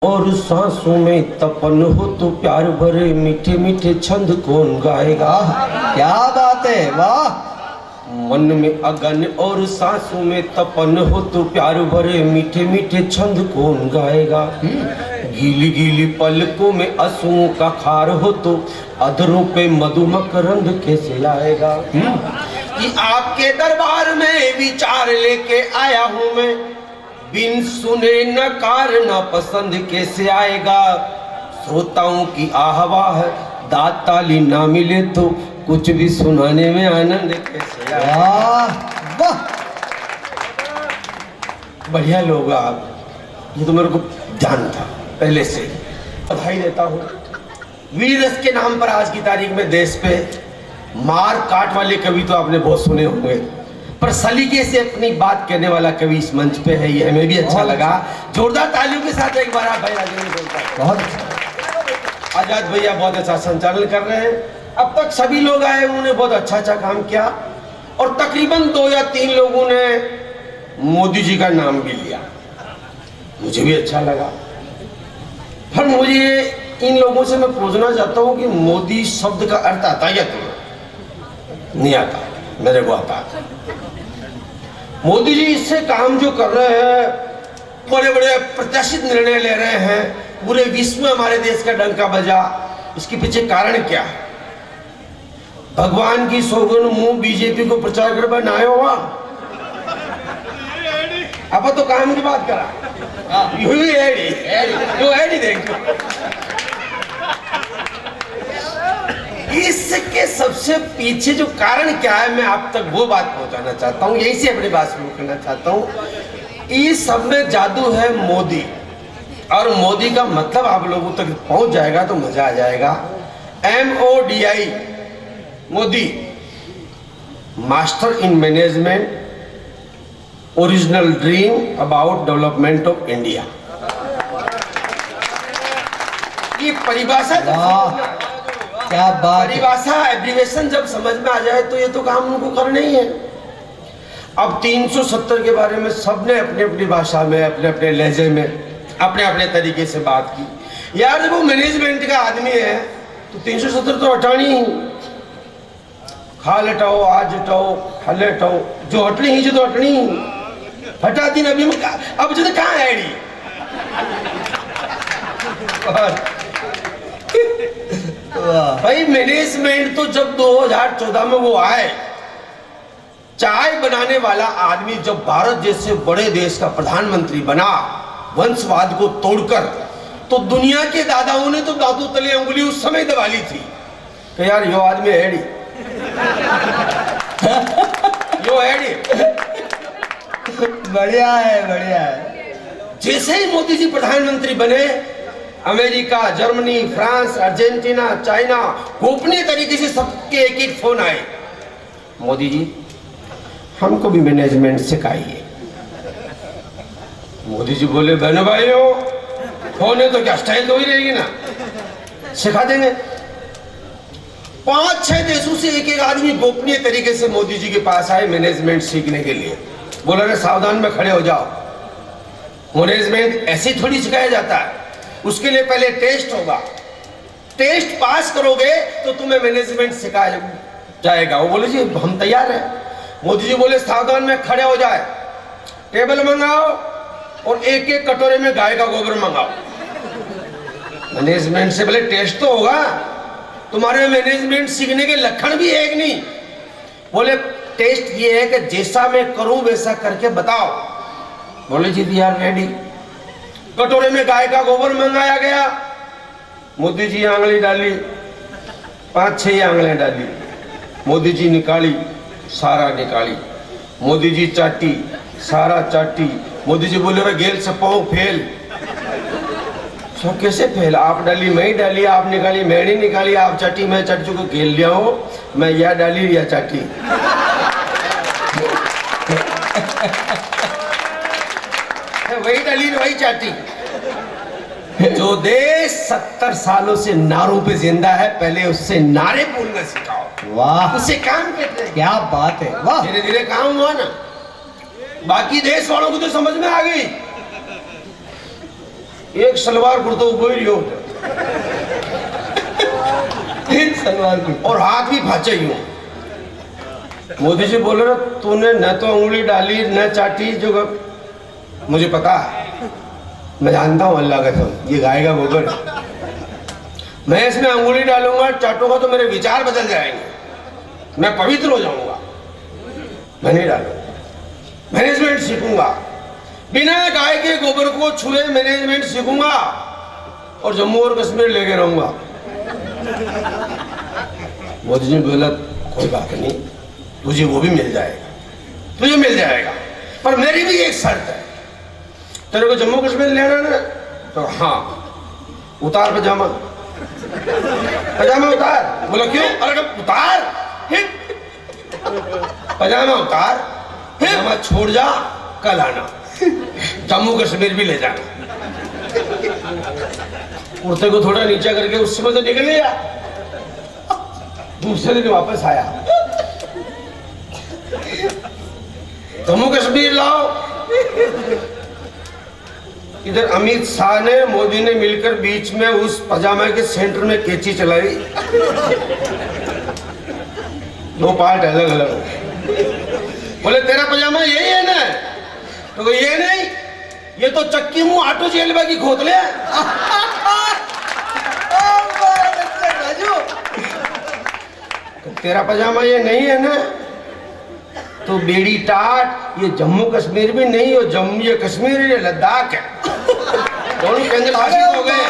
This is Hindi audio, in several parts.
और सांसों में तपन हो तो प्यार भरे मीठे मीठे छंद कौन गाएगा। क्या बात है, वाह। मन में अगन और सांसों में तपन हो तो प्यार भरे मीठे मीठे छंद कौन गाएगा। गीली गीली पलकों में आंसुओं का खार हो तो अधरों पे मधुमकरंद कैसे आएगा। कि आपके दरबार में विचार लेके आया हूं मैं, बिन सुने नकार न पसंद कैसे आएगा। श्रोताओं की आहवाह दाद ताली ना मिले तो कुछ भी सुनाने में आनंद कैसे आएगा। वाह, बढ़िया लोग आप, ये तो मेरे को ध्यान था पहले से ही। बधाई देता हूँ वीर रस के नाम पर आज की तारीख में देश पे मार काट वाले कवि तो आपने बहुत सुने होंगे, पर सलीके से अपनी बात कहने वाला कवि इस मंच पे है, ये हमें भी अच्छा लगा। जोरदार तालियों के साथ एक बार आप भाई राजेंद्र बोलता है। बहुत अच्छा। आजाद भैया बहुत अच्छा संचालन कर रहे हैं। अब तक सभी लोग आए, उन्होंने बहुत अच्छा अच्छा काम किया और तकरीबन 2 या 3 लोगों ने मोदी जी का नाम भी लिया, मुझे भी अच्छा लगा। पर मुझे इन लोगों से मैं पूछना चाहता हूं कि मोदी शब्द का अर्थ आता है क्या तुम्हें? नहीं आता, मेरे को आता। मोदी जी इससे काम जो कर रहे हैं, बड़े बड़े प्रत्याशित निर्णय ले रहे हैं, पूरे विश्व में हमारे देश का डंका बजा, इसके पीछे कारण क्या है? भगवान की सौगंध मुंह बीजेपी को प्रचार कर बनाया हुआ। अब तो काम की बात करा, एडी देख। इसके सबसे पीछे जो कारण क्या है, मैं आप तक वो बात पहुंचाना चाहता हूँ, यही से अपनी बात शुरू करना चाहता हूँ। इस सब में जादू है मोदी, और मोदी का मतलब आप लोगों तक पहुंच जाएगा तो मजा आ जाएगा। MODI, Modi, master in management, original dream about development of India. ये परिभाषा, क्या बात, परिभाषा एब्रिवेशन जब समझ में आ जाए तो ये तो काम उनको करना ही है। अब 370 के बारे में सबने अपनी अपनी भाषा में, अपने अपने लहजे में, अपने अपने तरीके से बात की। यार जब वो मैनेजमेंट का आदमी है तो 370 तो हटानी ही। खाल हटाओ, आज हटाओ, हल हटाओ, जो हटनी ही, जो तो हटनी ही हटा दी ना। अब जो कहाँ है एडी? भाई मैनेजमेंट तो जब 2014 में वो आए, चाय बनाने वाला आदमी जब भारत जैसे बड़े देश का प्रधानमंत्री बना, वंशवाद को तोड़कर, तो दुनिया के दादाओं ने तो दादू तले उंगली उस समय दबा ली थी कि यार यो आदमी एडी, यो एडी। बढ़िया है, बढ़िया है। जैसे ही मोदी जी प्रधानमंत्री बने, America, Germany, France, Argentina, China, गोपनीय तरीके से सबके एक एक फोन आए, मोदी जी हमको भी मैनेजमेंट सिखाइए। मोदी जी बोले बहनों भाइयों, फोन है तो क्या स्टाइल तो ही रहेगी ना, सिखा देंगे। 5-6 देशों से एक एक आदमी गोपनीय तरीके से मोदी जी के पास आए मैनेजमेंट सीखने के लिए। बोला रे सावधान में खड़े हो जाओ, मैनेजमेंट ऐसे थोड़ी सिखाया जाता है, उसके लिए पहले टेस्ट होगा, टेस्ट पास करोगे तो तुम्हें मैनेजमेंट सिखाया जाएगा। वो बोले जी हम तैयार हैं। मोदी जी बोले सावधान में खड़े हो जाए, टेबल मंगाओ और एक एक कटोरे में गाय का गोबर मंगाओ। मैनेजमेंट से पहले टेस्ट तो होगा, तुम्हारे मैनेजमेंट सीखने के लक्षण भी है कि नहीं? बोले टेस्ट ये है कि जैसा मैं करूं वैसा करके बताओ। बोले जी वी आर रेडी। कटोरे में गाय का गोबर मंगाया गया, मोदी जी आंगली डाली, 5-6 आंगलें डाली, मोदी जी निकाली, सारा निकाली, मोदी जी चाटी, सारा चाटी। मोदी जी बोले रे गेल से पाँव फेल। सब कैसे फेल? आप डाली मैं ही डाली, आप निकाली मैं नहीं निकाली, आप चाटी मैं चाट चुका, गेल लिया हो, मैं यह डाली या चाटी। वही डाली वही चाटी। जो देश 70 सालों से नारों पे जिंदा है, पहले उससे नारे बोलना सिखाओ। वाह, उससे काम करते हैं। क्या बात है, वाह। धीरे धीरे काम हुआ ना, बाकी देश वालों को तो समझ में आ गई। एक सलवार कुर्तो उबो ही रियो एक सलवार कुर्ता और हाथ भी फाचे ही हो। मोदी जी बोले ना तूने न तो उंगली डाली न चाटी, जो मुझे पता है, मैं जानता हूँ अल्लाह का कसम ये गाय का गोबर है। मैं इसमें अंगुली डालूंगा चाटूंगा तो मेरे विचार बदल जाएंगे, मैं पवित्र हो जाऊंगा। मैं नहीं डालूंगा, मैनेजमेंट सीखूंगा, बिना गाय के गोबर को छुए मैनेजमेंट सीखूंगा और जम्मू और कश्मीर लेके रहूंगा। मोदी जी बोला कोई बात नहीं, तुझे वो भी मिल जाएगा, तुझे मिल जाएगा, पर मेरी भी एक शर्त है, तेरे को जम्मू कश्मीर लेना ना तो हाँ उतार पजामा, पजामा उतार। बोला क्यों? अरे उतार, पजामा उतार, पजामा छोड़ जा, कल आना, जम्मू कश्मीर भी ले जाना। कुर्ते को थोड़ा नीचा करके उससे में तो निकल लिया, दूसरे दिन वापस आया, जम्मू कश्मीर लाओ। इधर अमित शाह ने मोदी ने मिलकर बीच में उस पजामा के सेंटर में कैंची चलाई, दो पार्ट अलग अलग। बोले तेरा पजामा यही है ना? तो ये नहीं, ये तो चक्की मुंह ऑटो जेलबा की खोतले। तेरा पजामा ये नहीं है ना? तो बेड़ी टाट, ये जम्मू कश्मीर भी नहीं, हो जम्मू ये कश्मीर ये लद्दाख है, दोनों केंद्र शासित हो गए।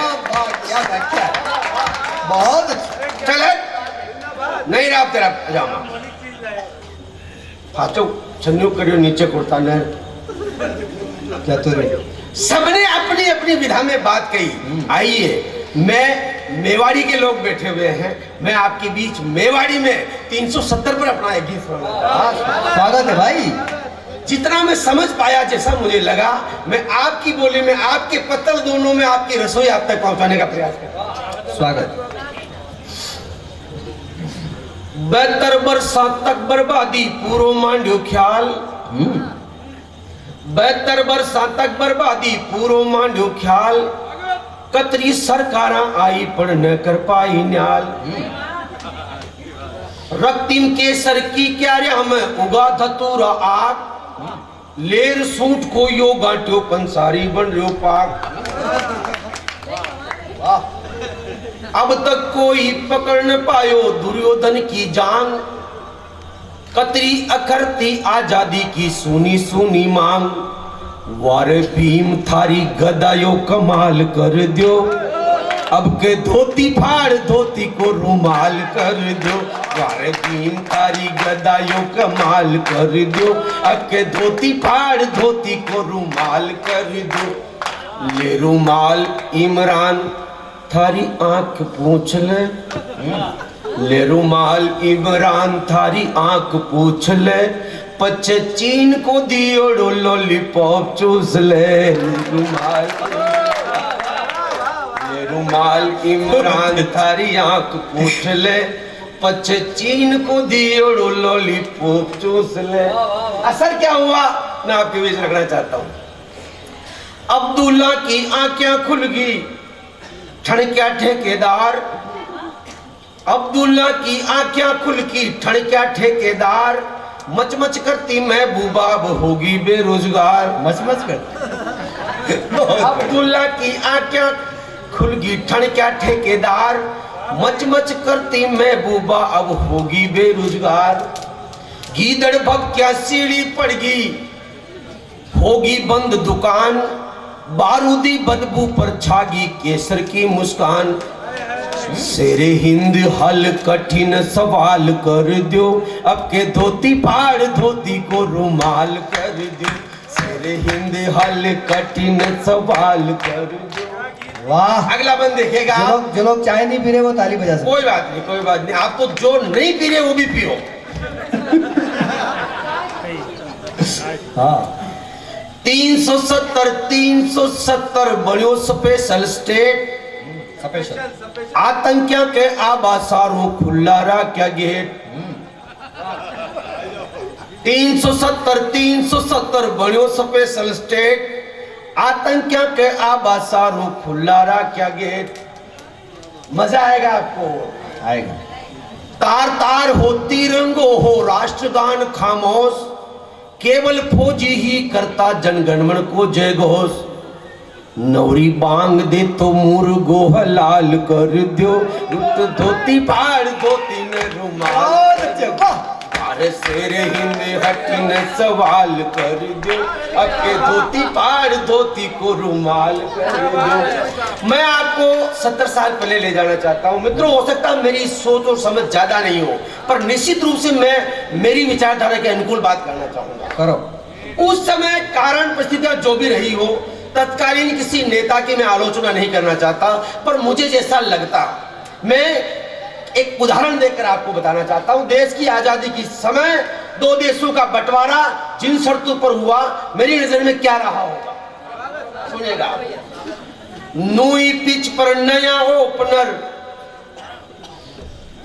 बहुत चल नहीं रहा तेरा पजामा, फाचो छन्नू करियो नीचे कुर्ता न। क्या तो रे? सबने अपनी अपनी विधा में बात कही। आइए, मैं मेवाड़ी के लोग बैठे हुए हैं, मैं आपके बीच मेवाड़ी में 370 पर अपना एक गीत सुनाऊंगा। स्वागत है भाई। जितना मैं समझ पाया, जैसा मुझे लगा, मैं आपकी बोली में, आपके पत्तल दोनों में आपकी रसोई आप तक पहुंचाने का प्रयास कर। स्वागत। 72 बरसात तक बर्बादी पूरो मांडियो ख्याल, 72 बरसात तक बर्बादी पूरो मांडियो ख्याल, कतरी सरकारा आई पर न कर पाई न्याल, रक्तिम केसर की क्यारिया में उगा धतूरा आग, लेर सूट को यो गांठ्यो पंसारी बन रहो पाक। अब तक कोई पकड़ न पायो दुर्योधन की जान, कतरी अखरती आजादी की सुनी सुनी मांग, वारे भीम थारी गदायो कमाल कर दो, अब के धोती फाड़ धोती को रुमाल कर दो, वारे भीम थारी गदायो कमाल कर दो, अब के धोती फाड़ धोती को रुमाल कर दो। ले रुमाल इमरान थारी आंख पूछ ले रुमाल इमरान थारी आंख पूछ ले, पच्चे चीन को दियो लॉलीपॉप चूस ले। रुमाल इमरान थारी आंख पूछ ले, पच्चे चीन को दियो लॉलीपॉप चूस ले। असर क्या हुआ मैं आपके बीच रखना चाहता हूं। अब्दुल्ला की आंखें खुल गई, ठणक्या ठेकेदार, अब्दुल्ला की आंखें खुल की ठणक्या ठेकेदार, मच मच करती महबूबा अब होगी बेरोजगार। मच मच कर। अब्दुल्ला की आंखें खुल गई ठणक्या ठेकेदार, मच मच करती महबूबा अब होगी बेरोजगार। गीदड़ भग क्या सीढ़ी पड़ गई, होगी बंद दुकान, बारूदी बदबू पर छागी केसर की मुस्कान। शेरे हिंद हल कठिन सवाल कर दो, अब के धोती फाड़ धोती को रुमाल कर दो। शेरे हिंद हल कठिन सवाल कर दो। वाह। अगला बंद देखेगा। जो लोग चाय नहीं पी रहे वो ताली बजा सकते। कोई बात नहीं, कोई बात नहीं, आप तो जो नहीं पी रहे वो भी पियो। हाँ। 370 बड़ियों स्पेशल स्टेट, स्पेशल आतंकियों के आबासारों खुला रहा क्या गेट। 370 बड़ियों स्पेशल स्टेट, आतंकिया के आबासारो खुल्लारा क्या गेट। मजा आएगा आपको। आएगा। तार तार हो तिरंगो हो राष्ट्रगान खामोश, केवल फौजी ही करता जनगणमन को जय घोष। नौरी बांग दे तो मुर्गो हलाल कर दो, धोती फाड़ धोती ने रुमाल, शेर हिंद हटी ने सवाल कर दो, अब के धोती फाड़ धोती को रुमाल कर दो। मैं आपको 70 साल पहले ले जाना चाहता हूँ मित्रों। हो सकता है मेरी सोच और समझ ज्यादा नहीं हो, पर निश्चित रूप से मैं मेरी विचारधारा के अनुकूल बात करना चाहूंगा। करो। उस समय कारण परिस्थितियां जो भी रही हो, तत्कालीन किसी नेता की मैं आलोचना नहीं करना चाहता, पर मुझे जैसा लगता, मैं एक उदाहरण देकर आपको बताना चाहता हूं। देश की आजादी की समय दो देशों का बंटवारा जिन शर्तों पर हुआ, मेरी नजर में क्या रहा होगा सुनिएगा। नूई पिच पर नया ओपनर,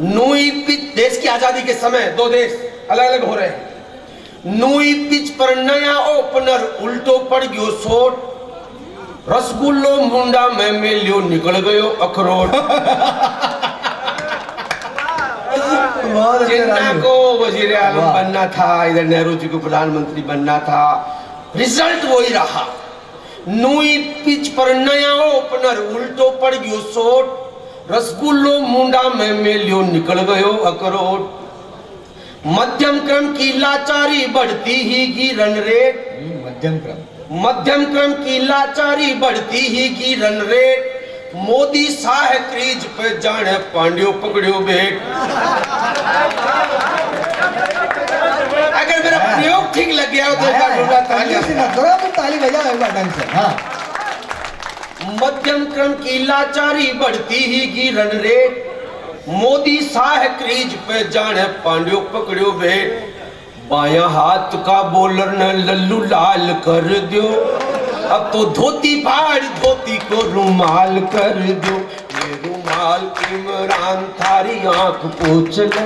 नूई पिच, देश की आजादी के समय दो देश अलग अलग हो रहे हैं। नूई पिच पर नया ओपनर, उल्टो पड़ गयो शॉट, रसगुल्लो मुंडा में मिलियो निकल गयो अखरोट। जिन्ना को वजीर आलम बनना था, इधर नेहरू जी को प्रधानमंत्री बनना था, रिजल्ट वही रहा। नूई पिच पर नया ओपनर, उल्टो पड़ गयो शॉट, रसगुल्लो मुंडा में मिलियो निकल गयो अखरोट। मध्यम क्रम की लाचारी बढ़ती ही की रन रेट, मध्यम क्रम की लाचारी बढ़ती ही की run rate. Modi Shah crease पे जाने पांड्यो पकड़ियो बेट। अगर मेरा प्रयोग ठीक लग गया हो तो एक बार ताली बजाओ एक बार ढंग से। हाँ। मध्यम क्रम की लाचारी बढ़ती ही की run rate, Modi Shah crease पे जाने पांड्यो पकड़ियो बेट। बाया हाथ का बॉलर ने लल्लू लाल कर दो, अब तो धोती फाड़ धोती को रुमाल कर दो। ये रुमाल इमरान थारी आंख पोंछ ले।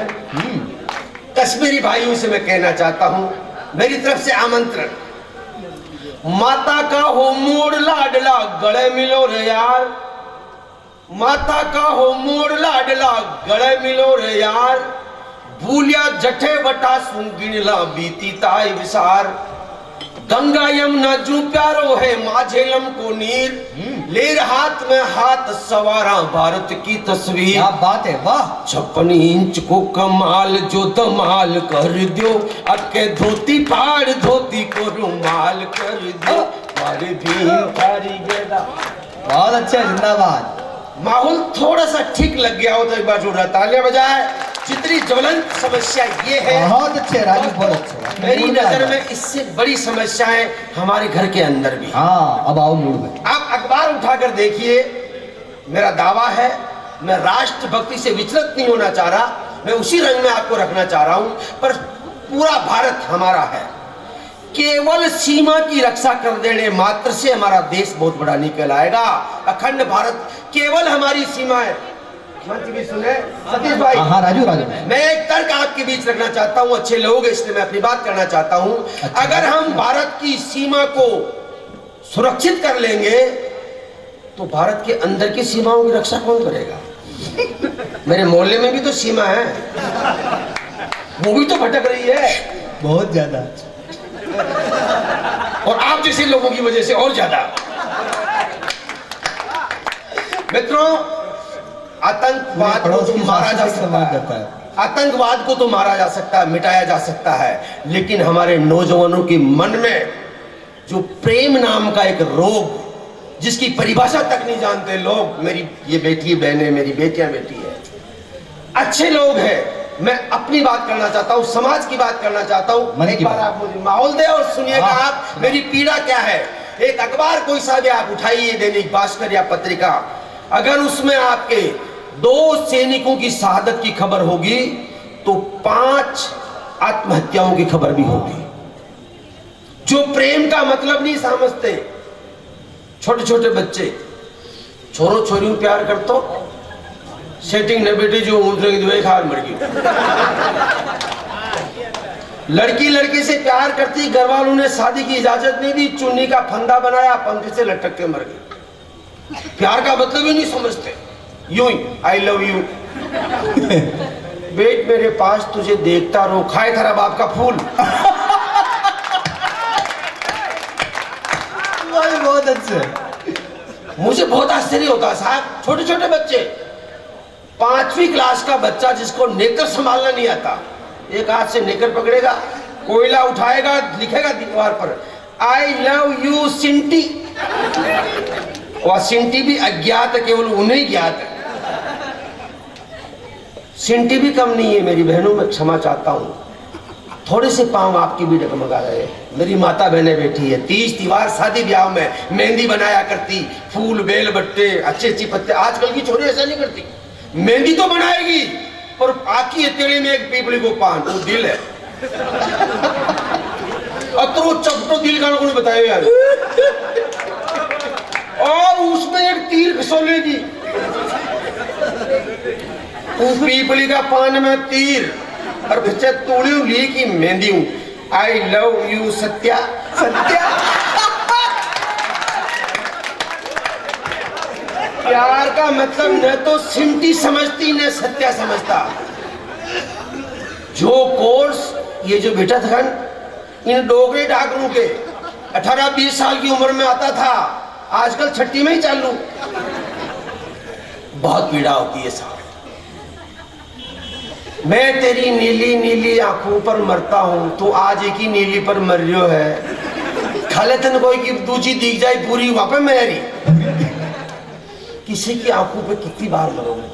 कश्मीरी भाइयों से मैं कहना चाहता हूं, मेरी तरफ से आमंत्रण। माता का हो मोड़ लाडला गले मिलो रे यार, माता का हो मोड़ लाडला गले मिलो रे यार। भूलिया जठे वटा सुंगिणला बीती ताई विसार। गंगा यमुना जू प्यारो है माझेलम को नीर, लेर हाथ में हाथ सवारा भारत की तस्वीर। क्या बात है, वाह। 56 इंच को कमाल जो धमाल कर दो, अब के धोती फाड़ धोती को रुमाल कर दो। बहुत अच्छा, जिंदाबाद। माहौल थोड़ा सा ठीक लग गया हो तो एक बार जोरदार तालियां बजाए। जितनी ज्वलंत समस्या ये है, बहुत अच्छे राजू, बहुत अच्छे। मेरी नजर में इससे बड़ी समस्याएं हमारे घर के अंदर भी। हाँ, अब आओ मूड में। आप अखबार उठाकर देखिए, मेरा दावा है, मैं राष्ट्रभक्ति से विचलित नहीं होना चाह रहा, मैं उसी रंग में आपको रखना चाह रहा हूं, पर पूरा भारत हमारा है। केवल सीमा की रक्षा कर देने मात्र से हमारा देश बहुत बड़ा नहीं कहलाएगा। अखंड भारत केवल हमारी सीमा है। भी सुने सतीश भाई। हाँ राजू, मैं एक तर्क आपके बीच रखना चाहता हूँ, अच्छे लोग इसलिए मैं अपनी बात करना चाहता हूँ। अच्छा, अगर हम भारत की सीमा को सुरक्षित कर लेंगे तो भारत के अंदर की सीमाओं की रक्षा कौन करेगा? मेरे मोहल्ले में भी तो सीमा है, वो भी तो भटक रही है बहुत ज्यादा, और आप जैसे लोगों की वजह से और ज्यादा। मित्रों, आतंकवाद को तो मारा जा सकता है, आतंकवाद को तो मारा जा सकता है, मिटाया जा सकता है, लेकिन हमारे नौजवानों के मन में जो प्रेम नाम का एक रोग, जिसकी परिभाषा तक नहीं जानते लोग, मेरी ये बेटी बहनें, मेरी बेटियां बेटी है, अच्छे लोग हैं। मैं अपनी बात करना चाहता हूँ, समाज की बात करना चाहता हूँ। एक बार आप मुझे माहौल दे और सुनिएगा आप मेरी पीड़ा क्या है। एक अखबार कोई सा भी आप उठाइए, दैनिक भास्कर या पत्रिका, अगर उसमें आपके 2 सैनिकों की शहादत की खबर होगी तो 5 आत्महत्याओं की खबर भी होगी। जो प्रेम का मतलब नहीं समझते, छोटे छोटे बच्चे, छोरो छोरी प्यार करतो, सेटिंग न बेटी जो उतरे की दवाई खा मर गई। लड़की लड़के से प्यार करती, घर वालों ने शादी की इजाजत नहीं दी, चुन्नी का फंदा बनाया, पंख से लटक के मर गई। प्यार का मतलब ही नहीं समझते, यूं ही आई लव यू। बेट मेरे पास तुझे देखता रो, खाए तेरा बाप का फूल। बहुत अच्छे। मुझे बहुत आश्चर्य होता है साहब, छोटे छोटे बच्चे, 5वीं क्लास का बच्चा जिसको नेकर संभालना नहीं आता, एक हाथ से नेकर पकड़ेगा, कोयला उठाएगा, लिखेगा दीवार पर आई लव यू सिंटी। और सिंटी भी अज्ञात है, केवल उन्हें ज्ञात है। सिंटी भी कम नहीं है मेरी बहनों, मैं क्षमा चाहता हूं, थोड़े से पांव आपकी भी डगमगा रहे हैं। मेरी माता बहने बैठी है, 30 दीवार शादी ब्याह में मेहंदी बनाया करती, फूल बेल बट्टे अच्छे अच्छी पत्ते। आजकल की छोरी ऐसा नहीं करती, मेहंदी तो बनाएगी पर आकी हथेली में एक पीपली को पान, वो दिल है। अतरो चपटो दिल का कोई बताए यार, और उसमें एक तीर खसोलेगी, उस पीपली का पान में तीर, और बच्चे तोड़ू ली की मेहंदी हूं, I love you Satya. Satya प्यार का मतलब न तो सिंटी समझती न सत्या समझता। जो कोर्स ये जो बेटा था इन डोगरे डाकरों के 18-20 साल की उम्र में आता था, आजकल 6ठी में ही चालू। बहुत पीड़ा होती है साहब। मैं तेरी नीली नीली आंखों पर मरता हूं, तू आज एक ही नीली पर मर रही है। खाले तन कोई की दूजी दिख जाए पूरी वहां पे मेरी। किसी की आंखों पे कितनी बार मरोगे।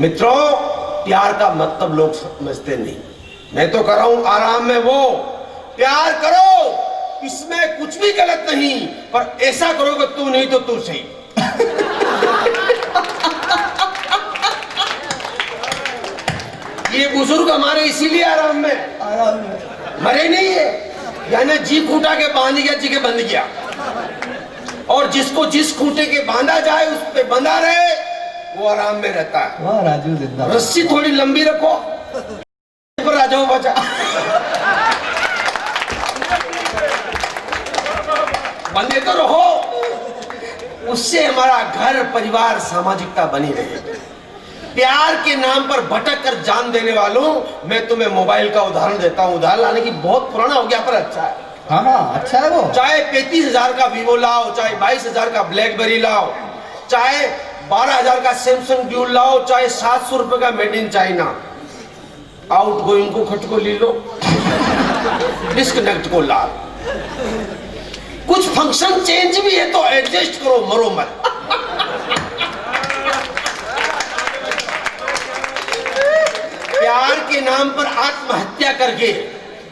मित्रों, प्यार का मतलब लोग समझते नहीं। मैं तो कर रहा हूं आराम में, वो प्यार करो, इसमें कुछ भी गलत नहीं, पर ऐसा करोगे तू नहीं तो तू सही। ये बुजुर्ग हमारे इसीलिए आराम में मरे नहीं है, यानी जी खूंटा के बांध गया, जी के बंध गया। और जिसको जिस खूंटे के बांधा जाए उस पे बंधा रहे, वो आराम में रहता है। वाह राजू जिंदाबाद। रस्सी थोड़ी लंबी रखो, पर आ जाओ बचा। बंधे तो रहो, उससे हमारा घर परिवार सामाजिकता बनी रहे। प्यार के नाम पर भटक कर जान देने वालों, मैं तुम्हें मोबाइल का उदाहरण देता हूं। उदाहरण लाने की बहुत पुराना हो गया पर अच्छा है। हाँ अच्छा है वो। चाहे 35,000 का वीवो लाओ, चाहे 22,000 का ब्लैकबेरी लाओ, चाहे 12,000 का सैमसंग ड्यूल लाओ, चाहे 700 रुपए का made in China. Out going को खट को ले लो, डिस्कनेक्ट को ला। कुछ फंक्शन चेंज भी है तो एडजस्ट करो, मरो मत। प्यार के नाम पर आत्महत्या करके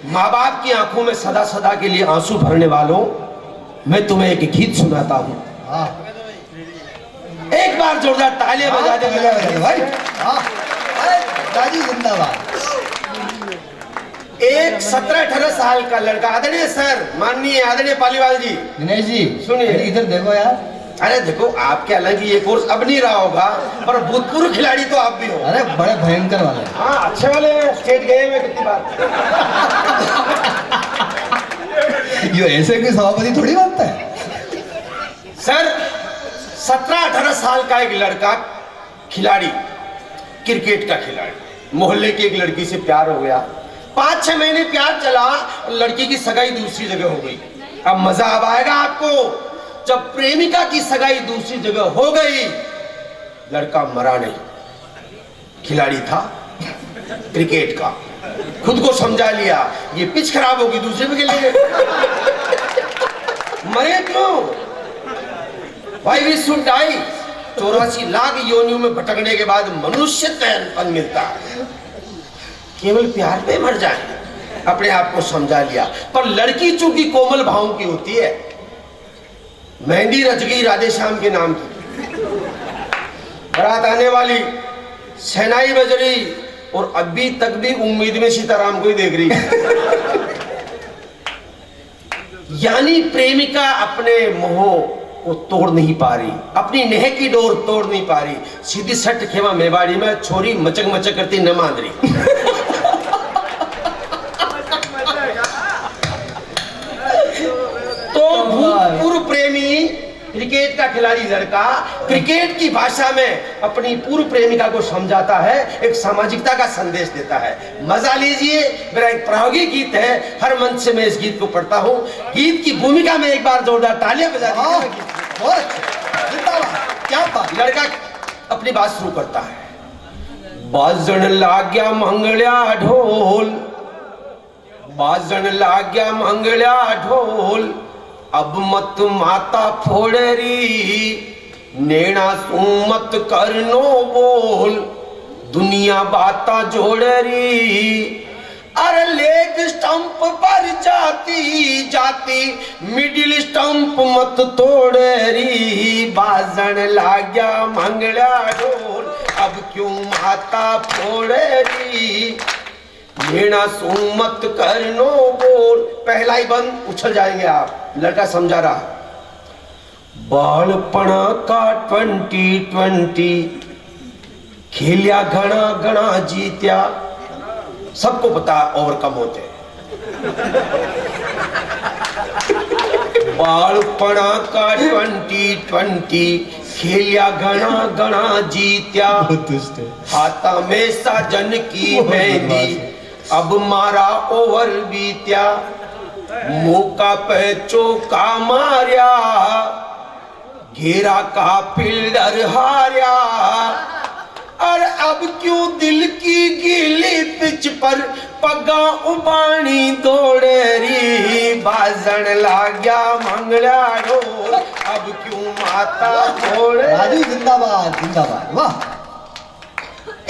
माँ बाप की आंखों में सदा सदा के लिए आंसू भरने वालों, मैं तुम्हें एक गीत सुनाता हूं। एक बार जोरदार तालियां बजा दे भाई। राजू जिंदाबाद। एक 17-18 साल का लड़का, आदरणीय सर, माननीय आदरणीय पालीवाल जी, दिनेश जी सुनिए, इधर देखो यार। अरे देखो, आपके हालांकि ये कोर्स अब नहीं रहा होगा, पर भूतपूर्व खिलाड़ी तो आप भी हो। अरे बड़े भयंकर वाले। हाँ अच्छे वाले हैं, स्टेट गए हुए कितनी बार। ये ऐसे कोई सभापति थोड़ी बनता है। सर 17-18 साल का एक लड़का खिलाड़ी, क्रिकेट का खिलाड़ी, मोहल्ले की एक लड़की से प्यार हो गया। 5-6 महीने प्यार चला, लड़की की सगाई दूसरी जगह हो गई। अब मजा अब आएगा आपको। जब प्रेमिका की सगाई दूसरी जगह हो गई, लड़का मरा नहीं, खिलाड़ी था क्रिकेट का, खुद को समझा लिया ये पिच खराब होगी, दूसरे पे खेलेंगे। मरे क्यों भाई? We should die. 84 लाख योनियों में भटकने के बाद मनुष्य तन मिलता है। केवल प्यार पे मर जाए, अपने आप को समझा लिया। पर लड़की चूंकि कोमल भावों की होती है, मेहंदी रच गई राधे श्याम के नाम की, बारात आने वाली, शहनाई बज रही, और अभी तक भी उम्मीद में सीताराम को ही देख रही है। यानी प्रेमिका अपने मोह को तोड़ नहीं पा रही, अपनी नेह की डोर तोड़ नहीं पा रही। सीधी सट खेवा मेवाड़ी में छोरी मचक मचक करती न मान रही। क्रिकेट का खिलाड़ी लड़का क्रिकेट की भाषा में अपनी पूर्व प्रेमिका को समझाता है, एक सामाजिकता का संदेश देता है। मजा लीजिए, मेरा एक प्रायोगिक गीत है, हर मंच से मैं इस गीत को पढ़ता हूँ। गीत की भूमिका में एक बार जोरदार तालियां बजा दीजिए। बहुत अच्छा, जिंदाबाद, क्या बात। लड़का अपनी बात शुरू करता है। बाजन लाग्या मंगल्या ढोल, बाजन लाग्या मंगल्या ढोल, अब मत माता फोड़री, नेणा सू मत करनो बोल, दुनिया बाता जोड़री। अरे लेग स्टंप पर जाती जाती, मिडिल स्टंप मत तोड़री, बाजन लाग्या मंगल्या ढोल, अब क्यों माता फोड़री, नेणा सू मत करनो बोल। पहला ही बंद, उछल जाएंगे आप। लड़का समझा रहा, बालपणा का 2020, खेलिया घना घना जीत्या, सबको पता ओवरकम होते। बालपणा का 2020, खेलिया घना घना जीत्या, हाथा में साजन की मेहंदी, अब मारा ओवर बीत्या, मौका पे चौका मारिया, घेरा का फील्डर हारिया। और अब क्यों दिल की गीली पिच पर पगा उबानी दौड़ेरी, बाजन लाग्या मंगल्या ढोल, अब क्यों माता फोड़े। राजू जिंदाबाद, जिंदाबाद, वाह।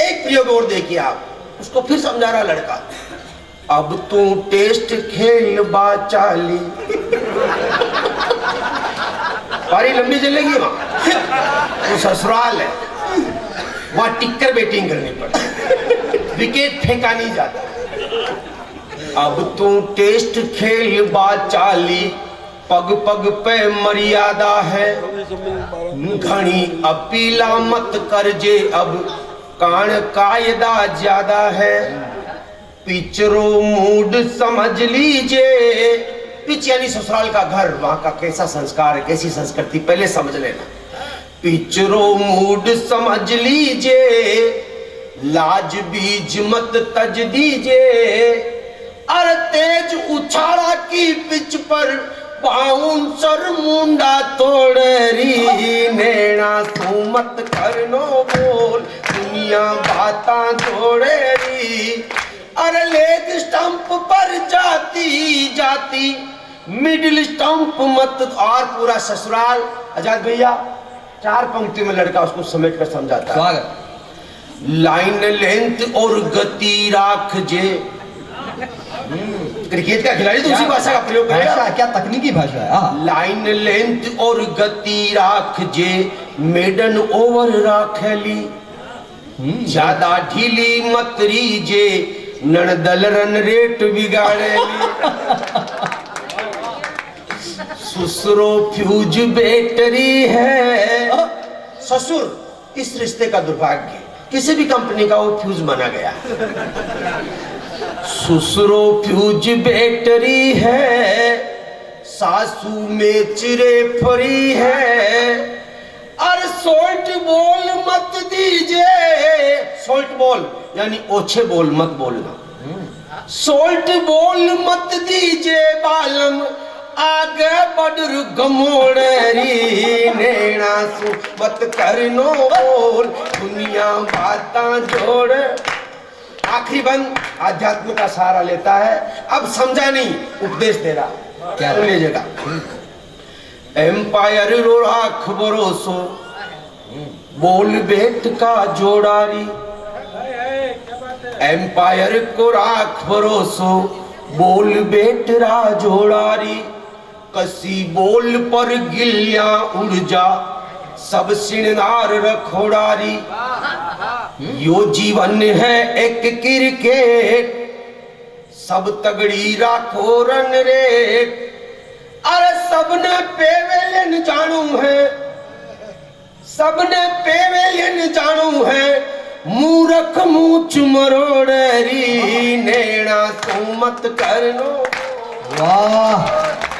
एक प्रयोग और देखिए आप, उसको फिर समझा रहा लड़का। अब तू टेस्ट खेल बाचाली, पारी लंबी चलेगी वहां, वो ससुराल है, वहां टिककर बैटिंग करनी पड़ती, विकेट फेंका नहीं जाता। अब तू टेस्ट खेल बाचाली, पग पग पे मर्यादा है, घनी अपीला मत कर जे, अब कान कायदा ज्यादा है, पिचरो मूड समझ लीजिए। पिच यानी ससुराल का घर, वहां का कैसा संस्कार है, कैसी संस्कृति, पहले समझ लेना। पिचरो मूड समझ लीजिए, लाज बीज मत तज दीजिए। अरे तेज उछाड़ा की पिच पर बाउंसर मुंडा तोड़री, नेणा तू मत करनो बोल, दुनिया बाता जोड़ेरी। अरे लेग स्टंप पर जाती जाती, मिडिल स्टंप मत। और पूरा ससुराल, आजाद भैया 4 पंक्ति में लड़का उसको समेट कर समझाता है। स्वागत। लाइन लेंथ और गति राख जे, क्रिकेट का खिलाड़ी तो उसी भाषा का प्रयोग करेगा। भाषा क्या तकनीकी भाषा है। लाइन लेंथ और गति राख जे, मेडन ओवर राखेली, ज्यादा ढीली मत रीजे, नड़दल रन रेट बिगाड़ेली। ससुरो फ्यूज बैटरी है, ससुर इस रिश्ते का दुर्भाग्य, किसी भी कंपनी का वो फ्यूज माना गया। ससुरो फ्यूज बैटरी है, सासू में चिरे फरी है। और सोल्ट बॉल मत दीजिए, सोल्ट बॉल यानी ओछे बोल मत बोलना। सोल्ट बॉल मत दीजिए बालम, आगे बडर गमोड़री, नेणा सु मत करनो बोल, दुनिया बाता जोड़। आखिरी बंद आध्यात्म का सहारा लेता है। अब समझा नहीं, उपदेश दे रहा, क्या लीजिएगा। एम्पायर रो राख भरोसो, बोल बेट का जोड़ारी। एम्पायर को राख भरोसो, बोल बेट रा जोड़ारी। कसी बोल पर गिलिया उड़ जा, सब श्रृंगार रखोड़ारी। यो जीवन है एक क्रिकेट, सब तगड़ी राखो रन रेट। अरे सबने पेवेलियन जानू है, सबने पेवेलियन जानू है, मूरख मूछ मरोड़री, नेणा तू मत करनो। वाह।